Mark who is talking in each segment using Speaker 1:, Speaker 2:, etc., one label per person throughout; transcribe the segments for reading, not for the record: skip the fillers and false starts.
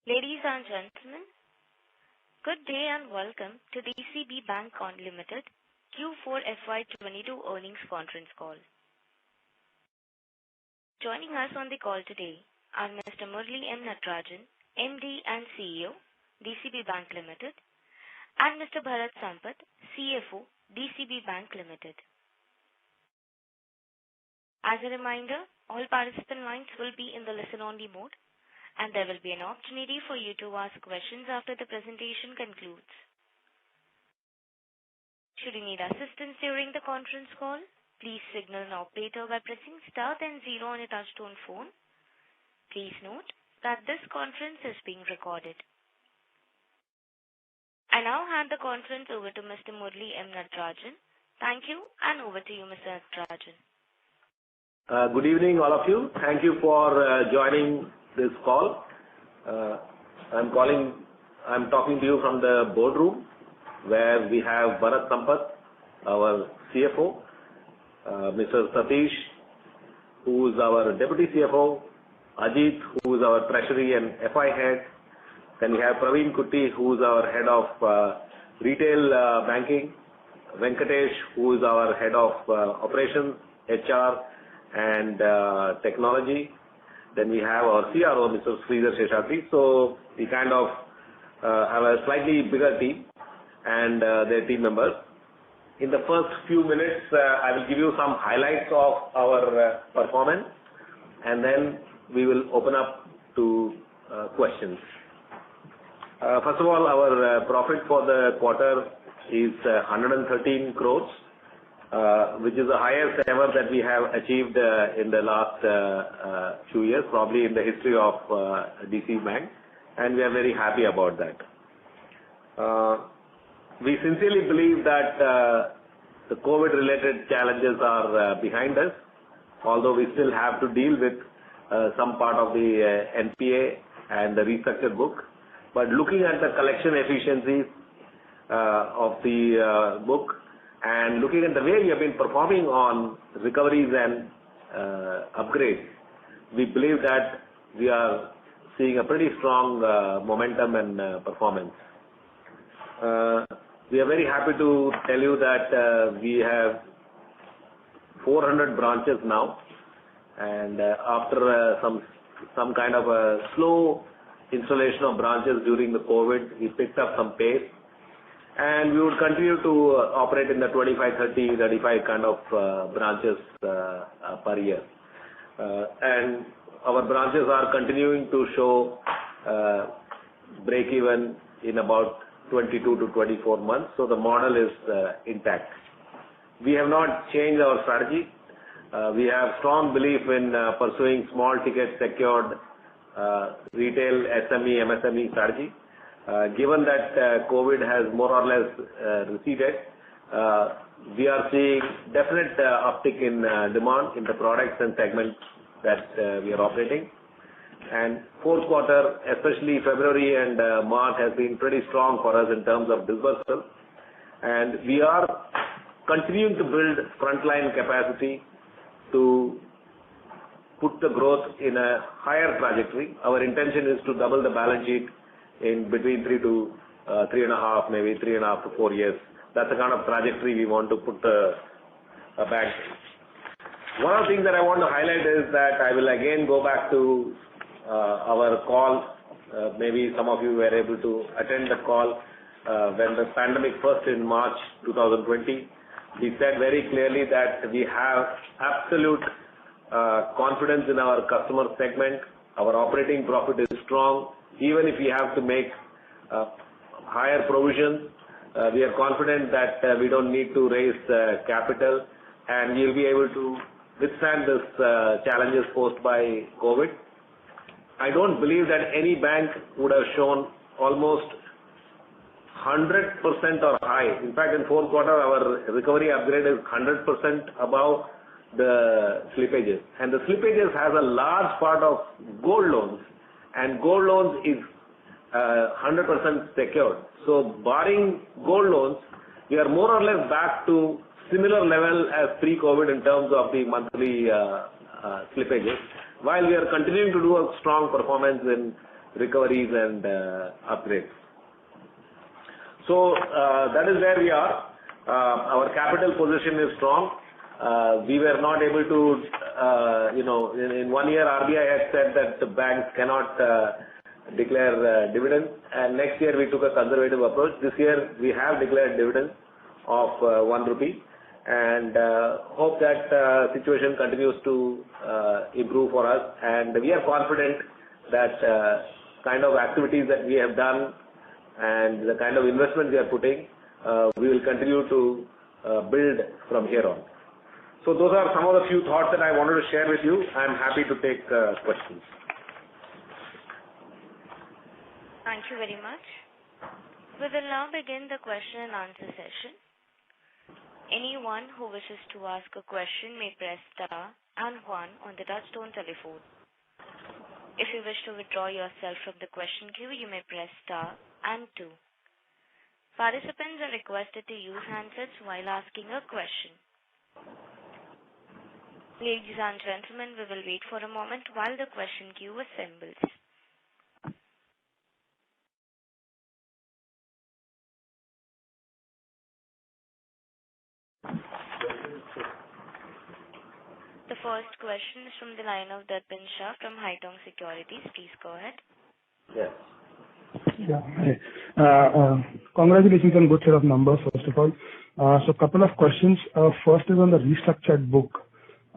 Speaker 1: Ladies and gentlemen, good day and welcome to DCBBANK Limited Q4 FY22 earnings conference call. Joining us on the call today are Mr. Murali M. Natarajan, MD and CEO, DCBBANK Limited, and Mr. Bharat Sampath, CFO, DCBBANK Limited. As a reminder, all participant lines will be in the listen-only mode, and there will be an opportunity for you to ask questions after the presentation concludes. Should you need assistance during the conference call, please signal an operator by pressing star then 0 on your touchtone phone. Please note that this conference is being recorded. I now hand the conference over to Mr. Murali M. Natarajan. Thank you, and over to you, Mr. Natarajan.
Speaker 2: Good evening, all of you. Thank you for joining this call. I'm talking to you from the boardroom where we have Bharat Sampath, our CFO, Mr. Satish, who is our Deputy CFO, Ajit, who is our Treasury and FI head. Then we have Praveen Kutti, who is our head of retail banking, Venkatesh, who is our head of operations, HR and technology. Then we have our CRO, Mr. Sridhar Seshadri. So we kind of have a slightly bigger team and their team members. In the first few minutes, I will give you some highlights of our performance, and then we will open up to questions. First of all, our profit for the quarter is 113 crores. Which is the highest ever that we have achieved in the last few years, probably in the history of DCBBANK, and we are very happy about that. We sincerely believe that the COVID-related challenges are behind us, although we still have to deal with some part of the NPA and the restructured book. But looking at the collection efficiencies of the book, and looking at the way we have been performing on recoveries and upgrades, we believe that we are seeing a pretty strong momentum and performance. We are very happy to tell you that we have 400 branches now, and after some kind of a slow installation of branches during the COVID, we picked up some pace. And we would continue to operate in the 25, 30, 35 kind of branches per year. And our branches are continuing to show break even in about 22 to 24 months. So the model is intact. We have not changed our strategy. We have strong belief in pursuing small ticket secured retail SME, MSME strategy. Given that COVID has more or less receded, we are seeing definite uptick in demand in the products and segments that we are operating. And fourth quarter, especially February and March, has been pretty strong for us in terms of disbursal. And we are continuing to build frontline capacity to put the growth in a higher trajectory. Our intention is to double the balance sheet in between 3 to 3.5, maybe 3.5 to 4 years. That's the kind of trajectory we want to put a bank. One of the things that I want to highlight is that I will again go back to our call. Maybe some of you were able to attend the call when the pandemic first in March 2020. We said very clearly that we have absolute confidence in our customer segment. Our operating profit is strong. Even if we have to make higher provisions, we are confident that we don't need to raise capital, and we'll be able to withstand this challenges posed by COVID. I don't believe that any bank would have shown almost 100% or high. In fact, in fourth quarter, our recovery upgrade is 100% above the slippages. And the slippages has a large part of gold loans. And gold loans is 100% secured. So barring gold loans, we are more or less back to similar level as pre-COVID in terms of the monthly slippages, while we are continuing to do a strong performance in recoveries and upgrades. So that is where we are. Our capital position is strong. We were not able to, in 1 year RBI had said that the banks cannot declare dividends, and next year we took a conservative approach. This year we have declared dividends of 1 rupee, and hope that situation continues to improve for us. And we are confident that kind of activities that we have done and the kind of investment we are putting, we will continue to build from here on. So those are some of the few thoughts that I wanted to share with you. I am happy to take questions.
Speaker 1: Thank you very much. We will now begin the question and answer session. Anyone who wishes to ask a question may press star and 1 on the touchtone telephone. If you wish to withdraw yourself from the question queue, you may press star and 2. Participants are requested to use handsets while asking a question. Ladies and gentlemen, we will wait for a moment while the question queue assembles. The first question is from the line of Darpin Shah from Haitong Securities. Please go ahead.
Speaker 2: Yes.
Speaker 3: Yeah. Hi. Congratulations on good set of numbers, first of all. So couple of questions. First is on the restructured book.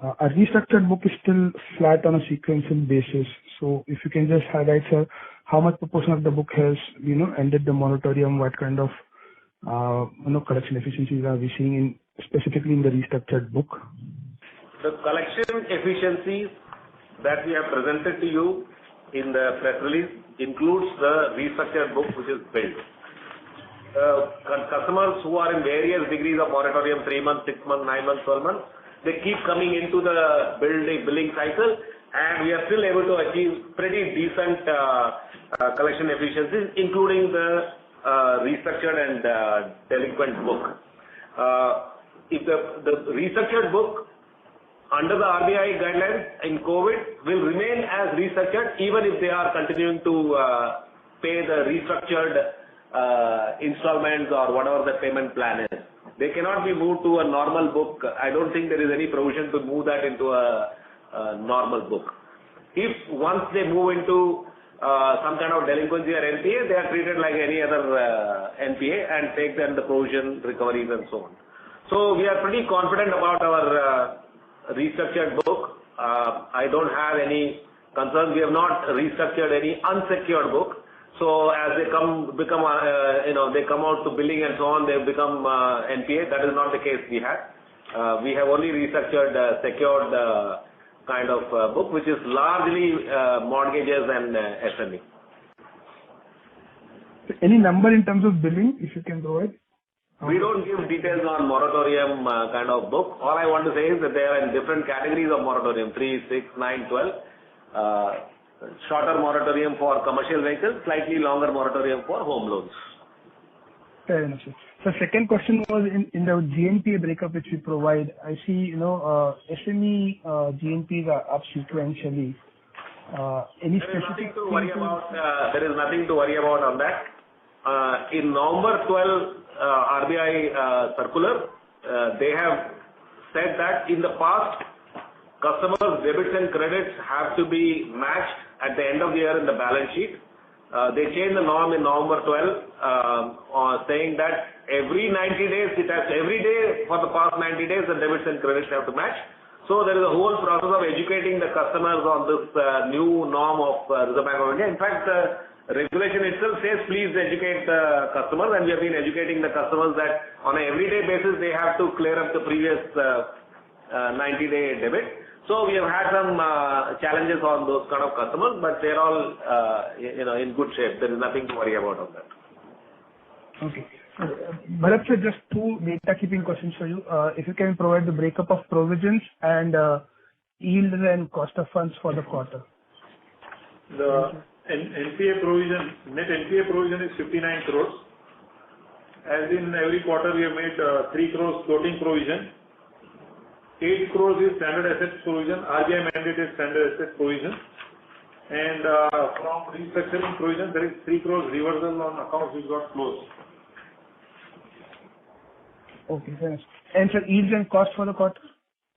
Speaker 3: Our restructured book is still flat on a sequential basis. So if you can just highlight, sir, how much proportion of the book has, ended the moratorium, what kind of, collection efficiencies are we seeing specifically in the restructured book?
Speaker 2: The collection efficiencies that we have presented to you in the press release includes the restructured book which is billed. Customers who are in various degrees of moratorium, 3 months, 6 months, 9 months, 12 months, they keep coming into the billing cycle, and we are still able to achieve pretty decent collection efficiencies, including the restructured and delinquent book. If the restructured book under the RBI guidelines in COVID will remain as restructured even if they are continuing to pay the restructured installments or whatever the payment plan is. They cannot be moved to a normal book. I don't think there is any provision to move that into a normal book. If once they move into some kind of delinquency or NPA, they are treated like any other NPA and take them the provision recoveries and so on. So we are pretty confident about our restructured book. I don't have any concerns. We have not restructured any unsecured book. So as they they come out to billing and so on, they become NPA. That is not the case we had. We have only restructured secured kind of book, which is largely mortgages and SME.
Speaker 3: Any number in terms of billing, if you can provide?
Speaker 2: We don't give details on moratorium kind of book. All I want to say is that they are in different categories of moratorium, 3, 6, 9, 12. Shorter moratorium for commercial vehicles, slightly longer moratorium for home loans.
Speaker 3: Fair enough, sir. So second question was in the GNPA breakup which we provide. I see, SME GNPs are up sequentially. Any specific?
Speaker 2: There is nothing to worry about on that. In November 12 RBI circular, they have said that in the past, customers' debits and credits have to be matched at the end of the year in the balance sheet. They changed the norm in November 12, saying that every 90 days, every day for the past 90 days, the debits and credits have to match. So there is a whole process of educating the customers on this new norm of Reserve Bank of India. In fact, the regulation itself says please educate the customers, and we have been educating the customers that on an everyday basis they have to clear up the previous 90-day debit. So we have had some challenges on those kind of customers, but they're all in good shape. There is nothing to worry about on that.
Speaker 3: Okay. Bharat sir, just two data keeping questions for you. If you can provide the breakup of provisions and yield and cost of funds for the quarter.
Speaker 4: The NPA provision, net NPA provision is 59 crores. As in every quarter we have made 3 crores floating provision. 8 crores is standard assets provision, RBI mandated standard assets provision. And from restructuring provision, there is 3 crores reversal on accounts which got closed.
Speaker 3: Okay, fair enough. And sir, yields and cost for the quarter?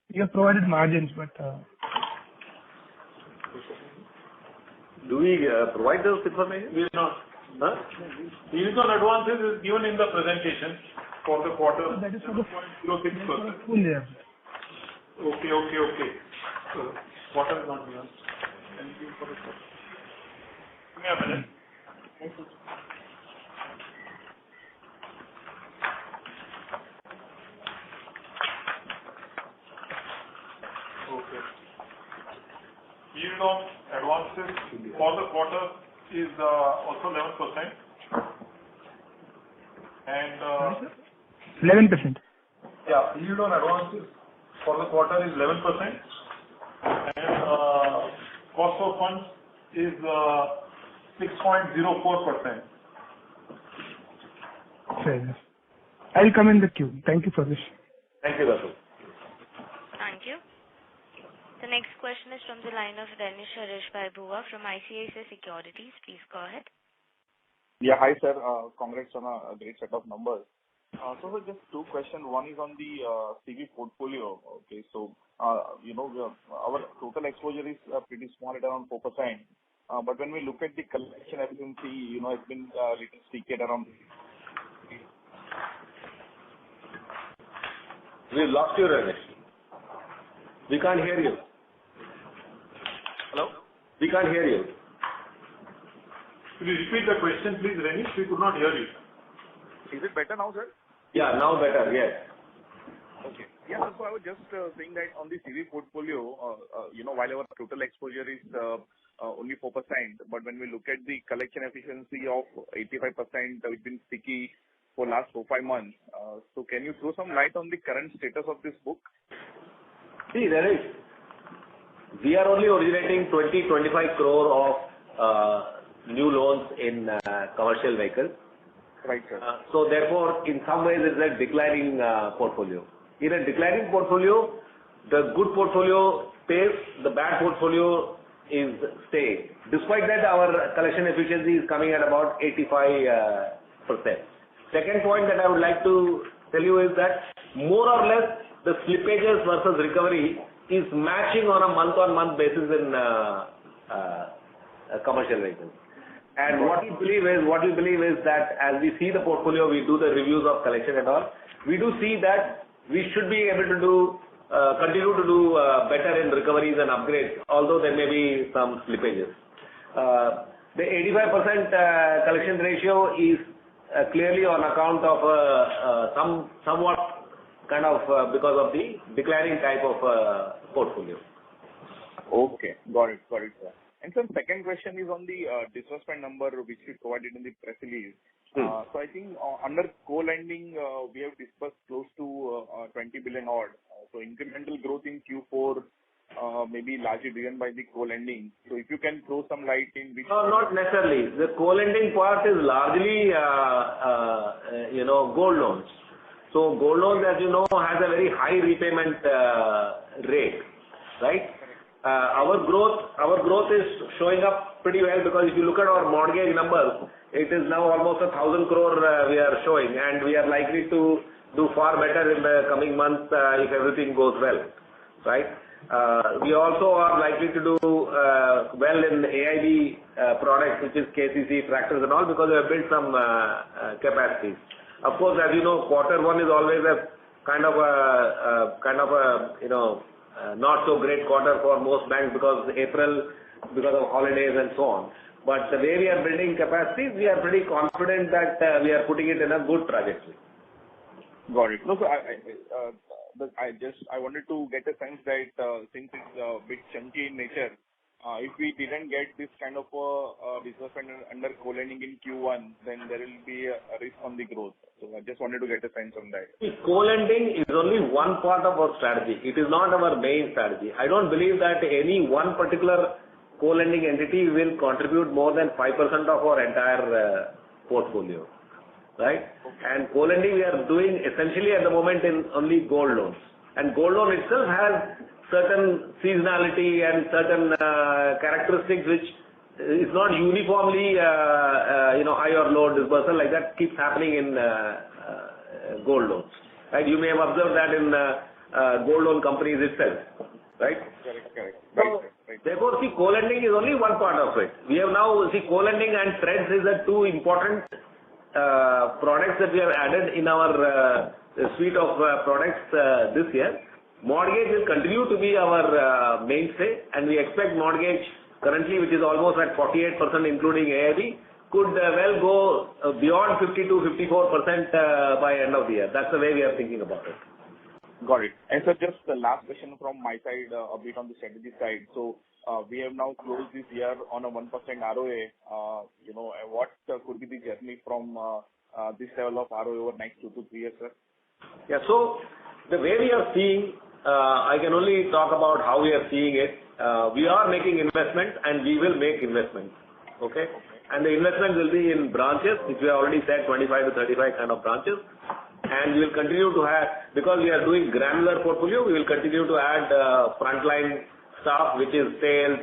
Speaker 3: You have provided margins, but
Speaker 2: Do we provide those information?
Speaker 4: We will not.
Speaker 2: Huh?
Speaker 4: Yields on advances is given in the presentation for the quarter.
Speaker 3: that is for the
Speaker 4: 0.06%.
Speaker 3: full year.
Speaker 4: Okay. Quarter is not given. Anything for the quarter? Give me a minute. Okay. Yield on advances for the quarter is also 11%. And
Speaker 3: 11%.
Speaker 4: yeah, yield on advances for the quarter is 11%. And cost of funds is 6.04%.
Speaker 3: Fair enough. I'll come in the queue. Thank you for this.
Speaker 2: Thank you, Vasu.
Speaker 1: Thank you. The next question is from the line of Renish Bhuva from ICICI Securities. Please go ahead.
Speaker 5: Yeah, hi sir. Congrats on a great set of numbers. So just two questions. One is on the CV portfolio. Okay, so our total exposure is pretty small at around 4%. But when we look at the collection efficiency, it's been little sticky at around.
Speaker 2: We lost you, Renish. We can't hear you.
Speaker 5: Hello?
Speaker 2: We can't hear you.
Speaker 4: Could you repeat the question, please, Renish? We could not hear you.
Speaker 5: Is it better now, sir?
Speaker 2: Yeah, now better, yes.
Speaker 5: Okay. Yeah, so I was just saying that on the CV portfolio, while our total exposure is only 4%, but when we look at the collection efficiency of 85%, it's been sticky for last 4-5 months. So can you throw some light on the current status of this book?
Speaker 2: See, Renish, we are only originating 20-25 crore of new loans in commercial vehicles.
Speaker 5: Right, sir.
Speaker 2: So therefore, in some ways, it's a declining portfolio. In a declining portfolio, the good portfolio stays, the bad portfolio is staying. Despite that, our collection efficiency is coming at about 85%. Second point that I would like to tell you is that more or less the slippages versus recovery is matching on a month-on-month basis in commercial vehicles. And what we believe is that as we see the portfolio, we do the reviews of collection and all, we do see that we should be able to continue to do better in recoveries and upgrades, although there may be some slippages. The 85% collection ratio is clearly on account of somewhat kind of because of the declining type of portfolio.
Speaker 5: Okay, got it, sir. And sir, second question is on the disbursement number which we provided in the press release. So I think under co-lending, we have disbursed close to 20 billion odd. So incremental growth in Q4 may be largely driven by the co-lending. So if you can throw some light in which...
Speaker 2: No, not necessarily. The co-lending part is largely, gold loans. So gold loans, as you know, has a very high repayment rate, right? Our growth is showing up pretty well because if you look at our mortgage numbers, it is now almost 1,000 crore we are showing, and we are likely to do far better in the coming months if everything goes well, right? We also are likely to do well in AIB products, which is KCC, tractors and all, because we have built some capacities. Of course, as you know, quarter one is always a kind of a not so great quarter for most banks because April, because of holidays and so on. But the way we are building capacities, we are pretty confident that we are putting it in a good trajectory.
Speaker 5: Got it. No, so I wanted to get a sense that since it's a bit chunky in nature, if we didn't get this kind of disbursement under co-lending in Q1, then there will be a risk on the growth. So I just wanted to get a sense on that.
Speaker 2: Co-lending is only one part of our strategy. It is not our main strategy. I don't believe that any one particular co-lending entity will contribute more than 5% of our entire portfolio, right? Okay. And co-lending we are doing essentially at the moment in only gold loans. And gold loan itself has certain seasonality and certain characteristics which it's not uniformly, high or low disbursal like that keeps happening in gold loans. Right? You may have observed that in gold loan companies itself. Right?
Speaker 5: Correct.
Speaker 2: So, therefore, see, co-lending is only one part of it. We have now, co-lending and threads is the two important products that we have added in our suite of products this year. Mortgage will continue to be our mainstay, and we expect mortgage currently, which is almost at 48% including AIB, could well go beyond 50 to 54% by end of the year. That's the way we are thinking about it.
Speaker 5: Got it. And so just the last question from my side, a bit on the strategy side. So we have now closed this year on a 1% ROA. What could be the journey from this level of ROA over next 2 to 3 years, sir?
Speaker 2: Yeah. So the way we are seeing, I can only talk about how we are seeing it. We are making investment and we will make investments. Okay. And the investment will be in branches, which we have already said 25 to 35 kind of branches. And we will continue to have, because we are doing granular portfolio, we will continue to add frontline staff, which is sales,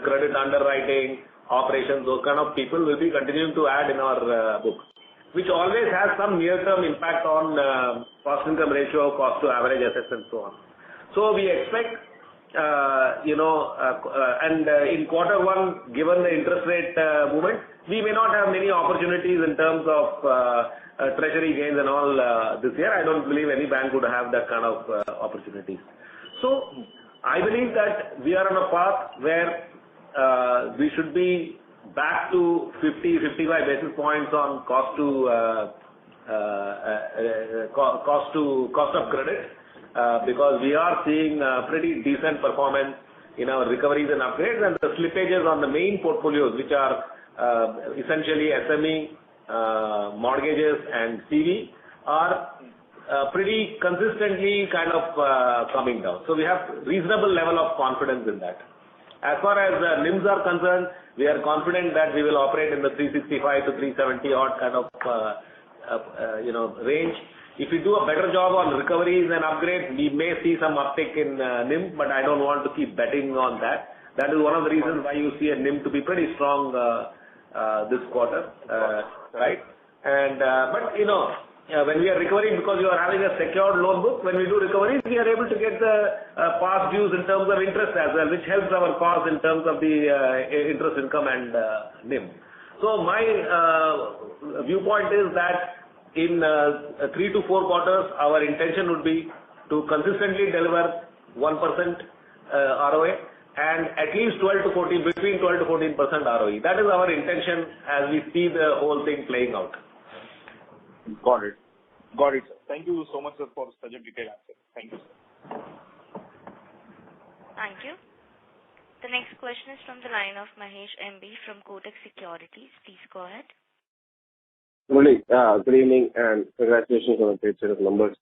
Speaker 2: credit underwriting, operations, those kind of people will be continuing to add in our book, which always has some near-term impact on cost-income ratio, cost to average assets and so on. So we expect, and in quarter one, given the interest rate movement, we may not have many opportunities in terms of treasury gains and all this year. I don't believe any bank would have that kind of opportunities. So I believe that we are on a path where we should be back to 50-55 basis points on cost of credit because we are seeing pretty decent performance in our recoveries and upgrades, and the slippages on the main portfolios, which are essentially SME, mortgages and CV, are pretty consistently kind of coming down. So we have reasonable level of confidence in that. As far as NIMs are concerned, we are confident that we will operate in the 365 to 370 odd kind of range. If we do a better job on recoveries and upgrades, we may see some uptick in NIM, but I don't want to keep betting on that. That is one of the reasons why you see a NIM to be pretty strong this quarter, right? And when we are recovering, because you are having a secured loan book, when we do recoveries, we are able to get the past dues in terms of interest as well, which helps our cause in terms of the interest income and NIM. So my viewpoint is that in 3 to 4 quarters, our intention would be to consistently deliver 1% ROA and at least between 12 to 14% ROE. That is our intention as we see the whole thing playing out.
Speaker 5: Got it, sir. Thank you so much, sir, for such a detailed answer. Thank you, sir.
Speaker 1: Thank you. The next question is from the line of Mahesh MB from Kotak Securities. Please go ahead.
Speaker 6: Good evening and congratulations on a great set of numbers.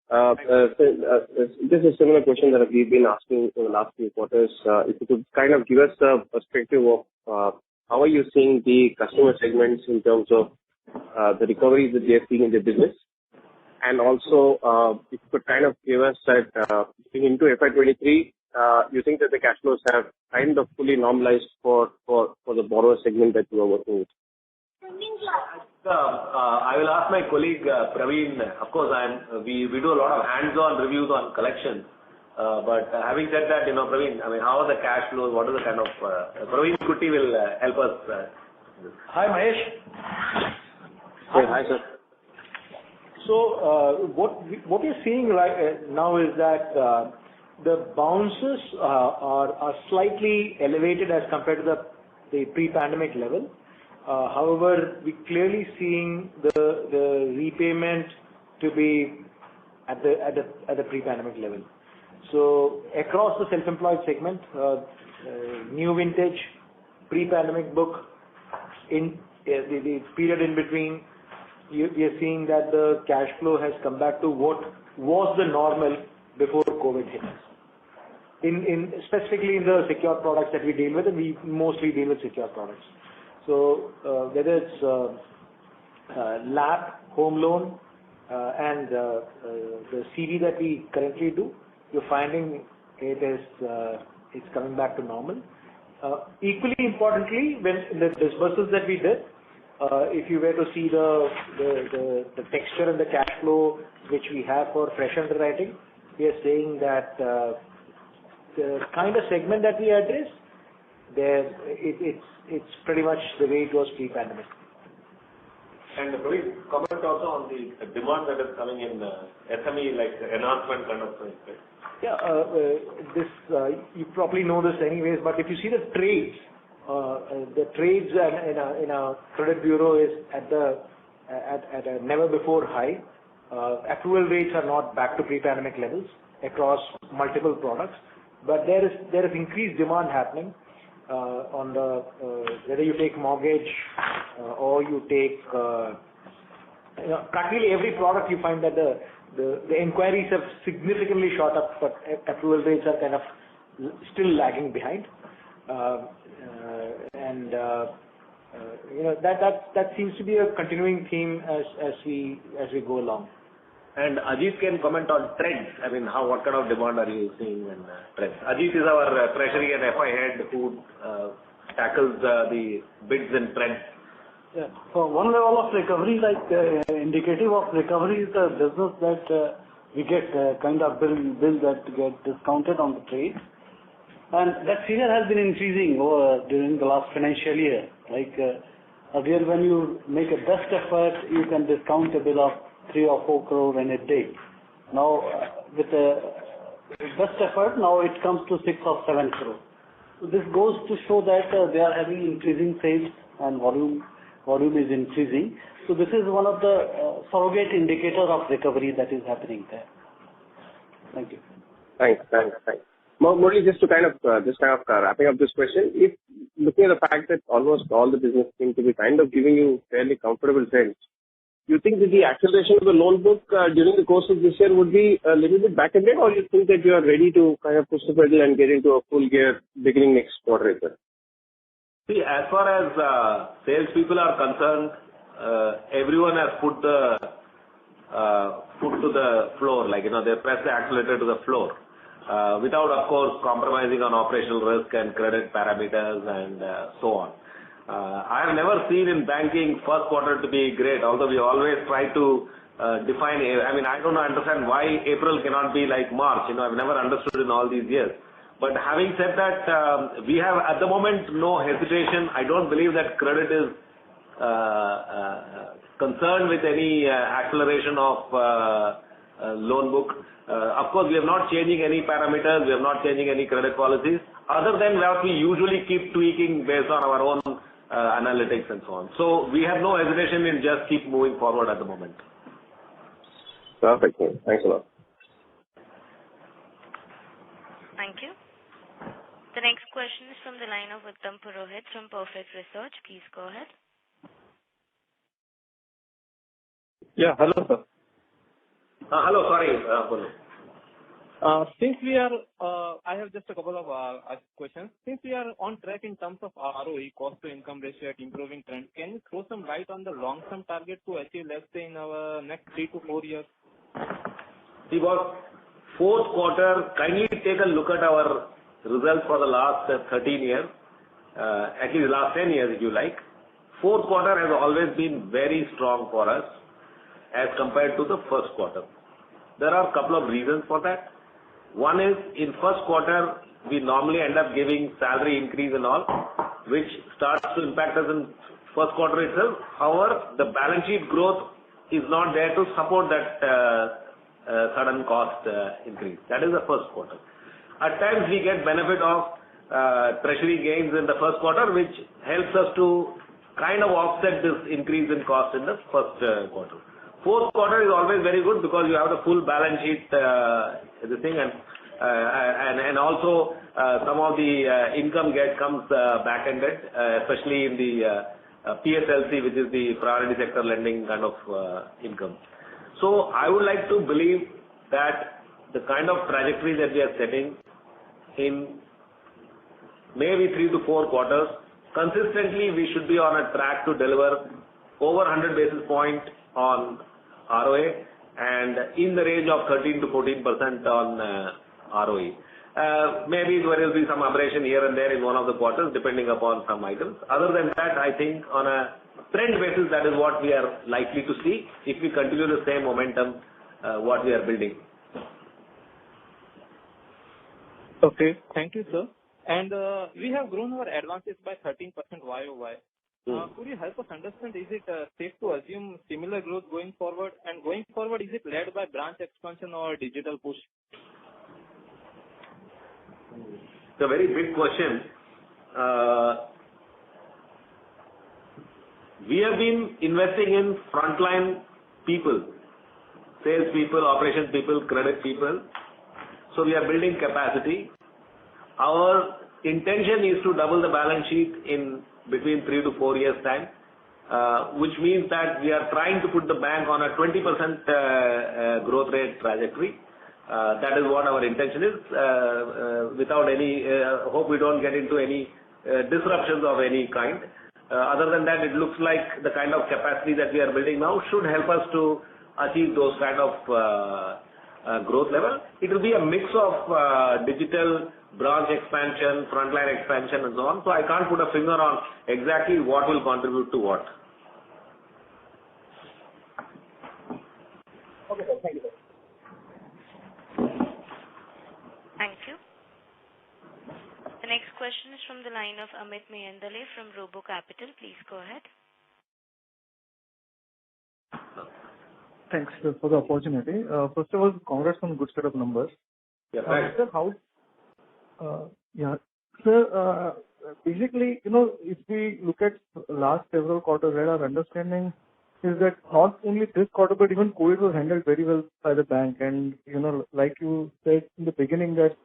Speaker 6: This is a similar question that we've been asking in the last few quarters. If you could kind of give us a perspective of how are you seeing the customer segments in terms of the recoveries that they are seeing in their business, and also if you could kind of give us that into FY23, you think that the cash flows have kind of fully normalized for the borrower segment that you are working with?
Speaker 2: I will ask my colleague Praveen. Of course, we do a lot of hands-on reviews on collections. But having said that, Praveen, I mean, how are the cash flows? What is the kind of Praveen Kutti will help us.
Speaker 7: Hi, Mahesh.
Speaker 6: Hey, hi, sir.
Speaker 7: So what you're seeing right now is that the bounces are slightly elevated as compared to the pre-pandemic level. However, we're clearly seeing the repayment to be at the pre-pandemic level. So across the self-employed segment, new vintage, pre-pandemic book, in the period in between, we are seeing that the cash flow has come back to what was the normal before COVID hit us. Specifically in the secured products that we deal with, and we mostly deal with secured products. So whether it's LAP, home loan, and the CD that we currently do, you're finding it's coming back to normal. Equally importantly, when the disbursements that we did, if you were to see the texture and the cash flow which we have for fresh underwriting, we are saying that the kind of segment that we address, it's pretty much the way it was pre-pandemic.
Speaker 2: And Rohit, comment also on the demand that is coming in SME, like enhancement kind of thing. Right?
Speaker 7: Yeah, you probably know this anyways, but if you see the trades in a credit bureau is at a never before high. Approval rates are not back to pre-pandemic levels across multiple products, but there is increased demand happening on the whether you take mortgage or you take practically every product. You find that the inquiries have significantly shot up, but approval rates are kind of still lagging behind. That seems to be a continuing theme as we go along.
Speaker 2: And Ajit can comment on trends. I mean, what kind of demand are you seeing in trends? Ajit is our treasury and FI head who tackles the bids and trends.
Speaker 8: Yeah. So one level of recovery, like indicative of recovery, is the business that we get kind of bills that get discounted on the trade. And that figure has been increasing during the last financial year. Like earlier, when you make a best effort, you can discount a bill of 3 or 4 crore in a day. Now, with the best effort, now it comes to 6 or 7 crore. So this goes to show that they are having increasing sales and volume is increasing. So this is one of the surrogate indicators of recovery that is happening there. Thank you.
Speaker 6: Thanks. Murali, just kind of wrapping up this question, if looking at the fact that almost all the business seem to be kind of giving you fairly comfortable trends, you think that the acceleration of the loan book during the course of this year would be a little bit back-ended, or you think that you are ready to kind of push the pedal and get into a full gear beginning next quarter?
Speaker 2: See, as far as salespeople are concerned, everyone has put the foot to the floor, like, they press the accelerator to the floor, without, of course, compromising on operational risk and credit parameters and so on. I have never seen in banking first quarter to be great, although we always try to define. I mean, I don't understand why April cannot be like March. I've never understood in all these years. But having said that, we have at the moment no hesitation. I don't believe that credit is concerned with any acceleration of loan book. Of course, we are not changing any parameters. We are not changing any credit policies, other than what we usually keep tweaking based on our own analytics and so on. So we have no hesitation in just keep moving forward at the moment.
Speaker 6: Perfect. Thanks a lot.
Speaker 1: Thank you. The next question is from the line of Uttam Purohit from Perfect Research. Please go ahead.
Speaker 9: Yeah, hello, sir.
Speaker 2: Hello, sorry.
Speaker 9: Since we are, I have just a couple of questions. Since we are on track in terms of ROE, cost to income ratio at improving trend, can you throw some light on the long-term target to achieve, let's say, in our next 3 to 4 years?
Speaker 2: See, about fourth quarter, kindly take a look at our results for the last 13 years, at least the last 10 years if you like. Fourth quarter has always been very strong for us as compared to the first quarter. There are a couple of reasons for that. One is, in first quarter, we normally end up giving salary increase and all, which starts to impact us in first quarter itself. However, the balance sheet growth is not there to support that sudden cost increase. That is the first quarter. At times, we get benefit of treasury gains in the first quarter, which helps us to kind of offset this increase in cost in the first quarter. Fourth quarter is always very good because you have the full balance sheet, and also some of the income comes back-ended, especially in the PSLC, which is the priority sector lending kind of income. So I would like to believe that the kind of trajectory that we are setting in maybe 3 to 4 quarters, consistently we should be on a track to deliver over 100 basis points on ROA and in the range of 13 to 14% on ROE. Maybe there will be some aberration here and there in one of the quarters, depending upon some items. Other than that, I think on a trend basis, that is what we are likely to see if we continue the same momentum what we are building.
Speaker 9: Okay. Thank you, sir. And we have grown our advances by 13% YOY. Could you help us understand, is it safe to assume similar growth going forward? And going forward, is it led by branch expansion or digital push?
Speaker 2: It's a very big question. We have been investing in frontline people, sales people, operations people, credit people. So we are building capacity. Our intention is to double the balance sheet in between 3 to 4 years' time, which means that we are trying to put the bank on a 20% growth rate trajectory. That is what our intention is. Without any, hope we don't get into any disruptions of any kind. Other than that, it looks like the kind of capacity that we are building now should help us to achieve those kind of growth level. It will be a mix of digital, branch expansion, frontline expansion, and so on. So I can't put a finger on exactly what will contribute to what.
Speaker 9: Okay, sir. Thank you, sir.
Speaker 1: Thank you. The next question is from the line of Amit Mayandale from Robo Capital. Please go ahead.
Speaker 10: Thanks for the opportunity. First of all, congrats on good set of numbers.
Speaker 2: Yeah, thanks.
Speaker 10: Sir, basically, if we look at last several quarters, right, our understanding is that not only this quarter, but even COVID was handled very well by the bank. And, like you said in the beginning, that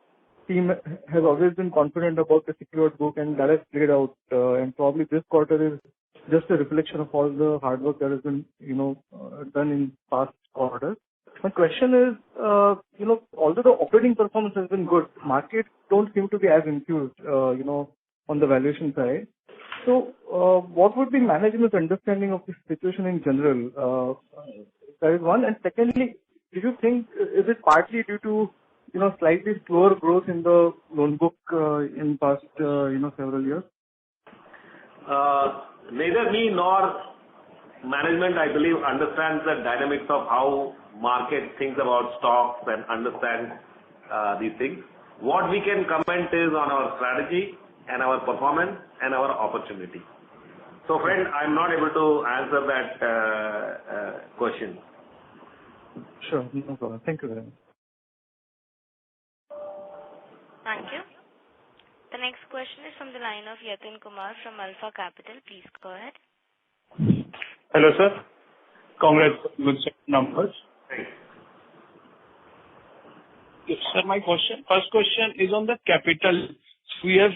Speaker 10: team has always been confident about the secured book, and that has played out. And probably this quarter is just a reflection of all the hard work that has been, done in past quarters. My question is, although the operating performance has been good, markets don't seem to be as enthused, on the valuation side. So, what would be management's understanding of this situation in general? That is one. And secondly, do you think, is it partly due to, slightly slower growth in the loan book in past, several years?
Speaker 2: Neither me nor management, I believe, understands the dynamics of how market thinks about stocks and understands these things. What we can comment is on our strategy and our performance and our opportunity. So, friend, I'm not able to answer that question.
Speaker 10: Sure, no problem. Thank you very much.
Speaker 1: Thank you. The next question is from the line of Yatin Kumar from Alpha Capital. Please go ahead.
Speaker 11: Hello, sir. Congrats on good set of numbers.
Speaker 2: Thanks.
Speaker 11: Yes, sir, my first question is on the capital. We have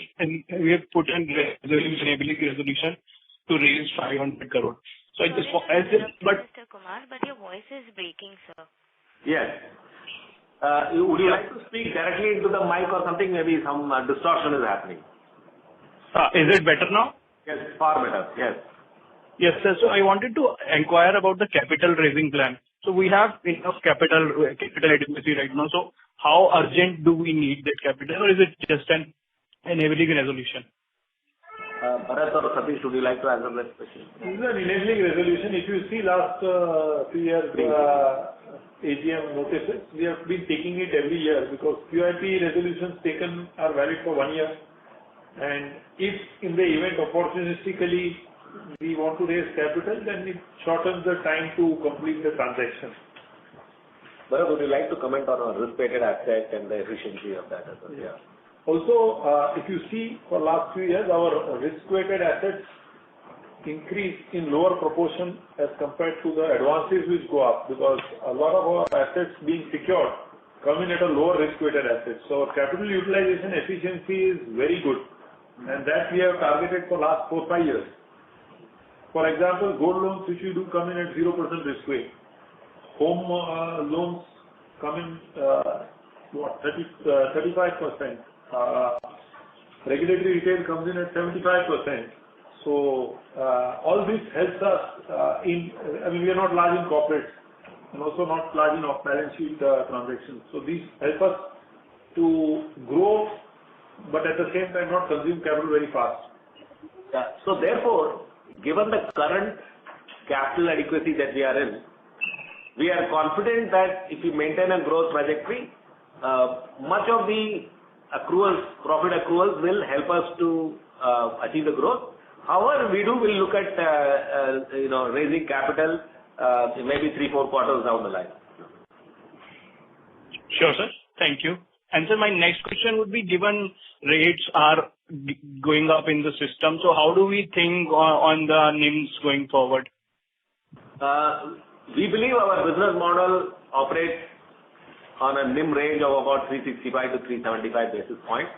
Speaker 11: put in enabling resolution to raise 500 crore. So I just
Speaker 1: Mr. Kumar, but your voice is breaking, sir.
Speaker 2: Yes. Would you like to speak directly into the mic or something? Maybe some distortion is happening.
Speaker 11: Is it better now?
Speaker 2: Yes, far better. Yes.
Speaker 11: Yes, sir. So I wanted to inquire about the capital raising plan. So we have enough capital adequacy right now. So how urgent do we need that capital, or is it just an enabling resolution?
Speaker 2: Bharat or Satish, would you like to answer that question?
Speaker 4: This is an enabling resolution. If you see last 3 years AGM notices, we have been taking it every year because QIP resolutions taken are valid for 1 year. And if in the event opportunistically we want to raise capital, then it shortens the time to complete the transaction.
Speaker 2: Bharat, would you like to comment on our risk-weighted asset and the efficiency of that as well? Yeah.
Speaker 4: Also, if you see for last few years, our risk-weighted assets increase in lower proportion as compared to the advances which go up, because a lot of our assets being secured come in at a lower risk-weighted assets. So our capital utilization efficiency is very good, and that we have targeted for last 4-5 years. For example, gold loans which we do come in at 0% risk weight. Home loans come in 35%. Regulatory retail comes in at 75%. So all this helps us we are not large in corporates and also not large in off-balance sheet transactions. So these help us to grow, but at the same time not consume capital very fast.
Speaker 2: Yeah. So therefore, given the current capital adequacy that we are in, we are confident that if we maintain a growth trajectory, much of the accruals, profit accruals will help us to achieve the growth. However, will look at raising capital maybe 3-4 quarters down the line.
Speaker 11: Sure, sir. Thank you. And sir, my next question would be, given rates are going up in the system, so how do we think on the NIMs going forward?
Speaker 2: We believe our business model operates on a NIM range of about 365 to 375 basis points.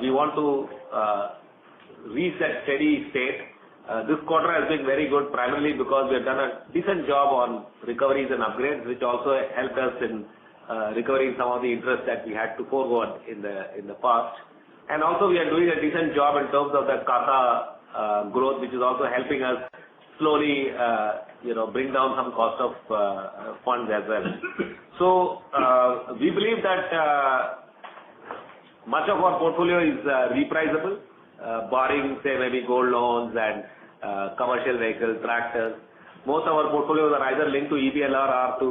Speaker 2: We want to reach that steady state. This quarter has been very good, primarily because we have done a decent job on recoveries and upgrades, which also helped us in recovering some of the interest that we had to forward in the past. And also we are doing a decent job in terms of the CASA growth, which is also helping us slowly bring down some cost of funds as well. So we believe that much of our portfolio is repriceable, barring say maybe gold loans and commercial vehicles, tractors. Most of our portfolios are either linked to EBLR or to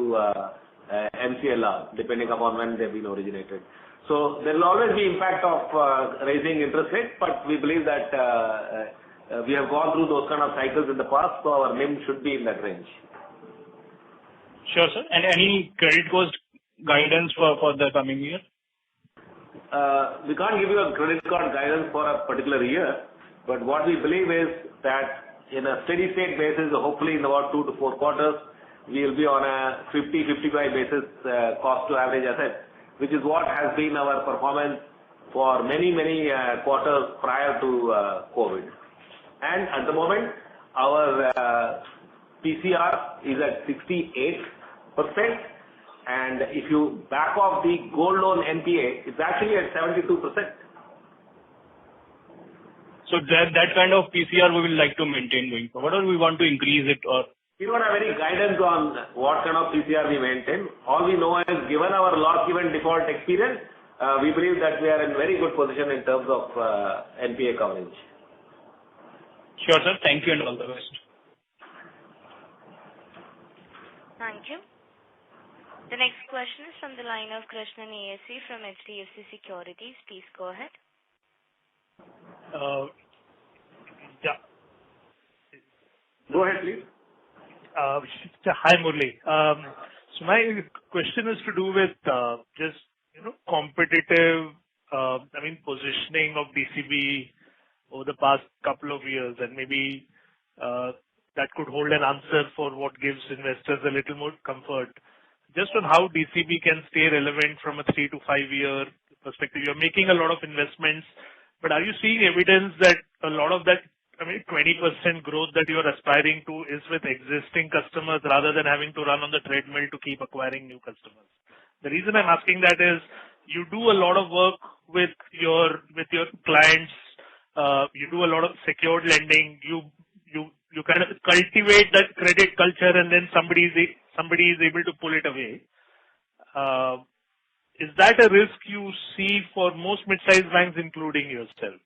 Speaker 2: MCLR, depending upon when they've been originated. So there will always be impact of raising interest rates, but we believe that we have gone through those kind of cycles in the past, so our NIM should be in that range.
Speaker 11: Sure, sir. And any credit cost guidance for the coming year?
Speaker 2: We can't give you a credit card guidance for a particular year, but what we believe is that in a steady state basis, hopefully in about 2 to 4 quarters, we will be on a 50-55 basis cost to average asset, which is what has been our performance for many quarters prior to COVID. And at the moment, our PCR is at 68%, and if you back off the gold loan NPA, it's actually at 72%.
Speaker 11: So that kind of PCR we will like to maintain going forward, or we want to increase it? Or
Speaker 2: we don't have any guidance on what kind of PCR we maintain. All we know is, given our loss given default experience, we believe that we are in very good position in terms of NPA coverage.
Speaker 11: Sure, sir. Thank you and all the best.
Speaker 1: Thank you. The next question is from the line of Krishnan ASV from HDFC Securities. Please go ahead.
Speaker 12: Yeah.
Speaker 2: Go ahead, please.
Speaker 12: Hi, Murli. So my question is to do with just competitive, positioning of DCB over the past couple of years, and maybe that could hold an answer for what gives investors a little more comfort. Just on how DCB can stay relevant from a 3 to 5 year perspective. You're making a lot of investments, but are you seeing evidence that a lot of that 20% growth that you are aspiring to is with existing customers rather than having to run on the treadmill to keep acquiring new customers? The reason I'm asking that is you do a lot of work with your clients. You do a lot of secured lending. You kind of cultivate that credit culture, and then somebody is able to pull it away. Is that a risk you see for most mid-sized banks, including yourself?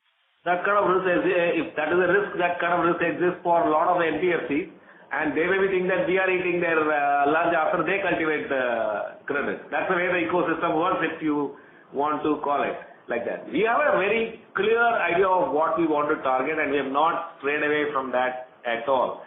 Speaker 2: That kind of risk, if that is a risk, that kind of risk exists for a lot of NBFCs, and they may be thinking that we are eating their lunch after they cultivate the credit. That's the way the ecosystem works, if you want to call it like that. We have a very clear idea of what we want to target, and we have not strayed away from that at all.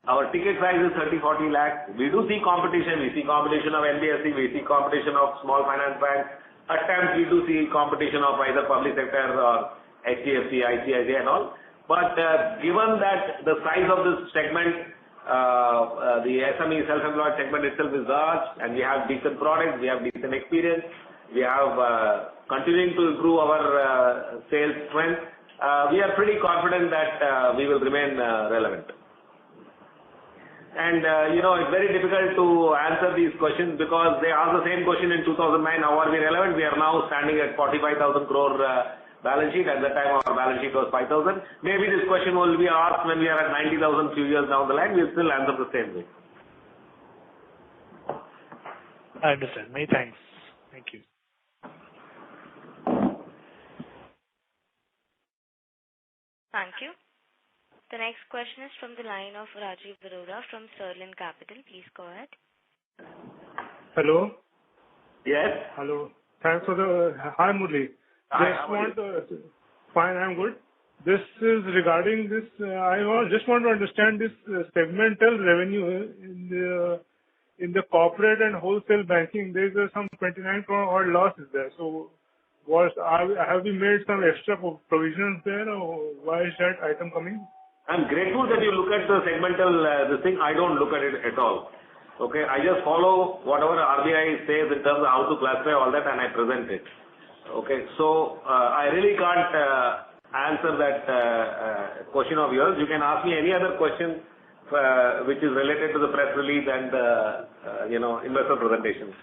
Speaker 2: Our ticket size is 30-40 lakhs. We do see competition. We see competition of NBFC. We see competition of small finance banks. At times we do see competition of either public sector or HDFC, ICICI and all. But given that the size of this segment, the SME self-employed segment itself is large, and we have decent products, we have decent experience, we have continuing to improve our sales strength, we are pretty confident that we will remain relevant. And it's very difficult to answer these questions because they asked the same question in 2009, how are we relevant? We are now standing at 45,000 crore balance sheet. At that time our balance sheet was 5,000. Maybe this question will be asked when we are at 90,000 few years down the line. We'll still answer the same way.
Speaker 12: I understand. Many thanks. Thank you.
Speaker 1: Thank you. The next question is from the line of Rajiv Arora from Sterling Capital. Please go ahead.
Speaker 13: Hello.
Speaker 2: Yes.
Speaker 13: Hello. Thanks for the... Hi, Murli. Fine, I'm good. This is regarding this, just want to understand this segmental revenue in the corporate and wholesale banking. There's some 29 crore odd losses there. So have we made some extra provisions there, or why is that item coming?
Speaker 2: I'm grateful that you look at the segmental this thing. I don't look at it at all. Okay, I just follow whatever RBI says in terms of how to classify all that, and I present it. Okay, so I really can't answer that question of yours. You can ask me any other question which is related to the press release and investor presentations.